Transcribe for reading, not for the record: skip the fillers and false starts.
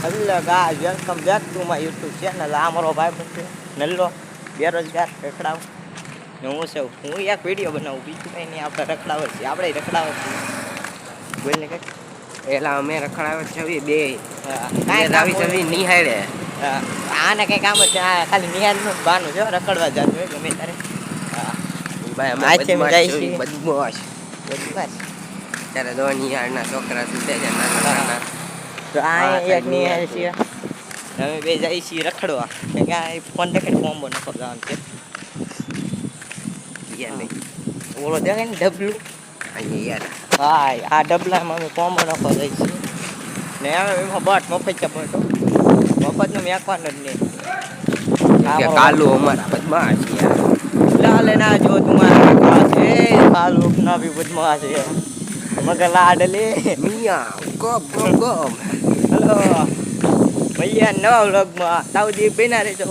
Hello guys welcome back to my YouTube channel. આ મારો ભાઈ છે નલ્લો બેરોજગાર રખડાવ ને હું છું હું એક વિડીયો બનાવું બીજું કંઈ નહીં. આપણે રખડાવ છીએ, આપણે રખડાવ છીએ. બોલને કંઈક. એલા અમે રખડાવે છે બે કાંઈ આવી છે નિહાળે. આને કંઈ કામ જ આ ખાલી નિહાળનું જ બાનું છે, રખડવા જતું હોય ગમે તારે. ભાઈ અમે આજ છે અમે જાય છીએ બદમાશ બસ. ત્યારે દો નિહાળના છોકરા સુતે છે નાના તો આ એક નિહાળ છે, અમે બે જઈએ છીએ રખડવા. કે આ ફોન દેખાડી કોમ્બો નખો જવાનું છે. ઓલો દેખાય ને ડબલું, યાર હા આ ડબલામાં અમે કોમ્બો નખો જઈએ છીએ ને હવે એમાં બટ મફત છે બટ મફતનું મેકવાનું જ નહીં. કાલુ અમારા બદમાશ યાર લાલે ના જો તમારા પાસે કાલુ ના भी बदमाश है मगर लाडले મિયા ગપ ગપ ગપ. हेलो भैया नवा व्लॉग में ताऊ दी बिना रहे तो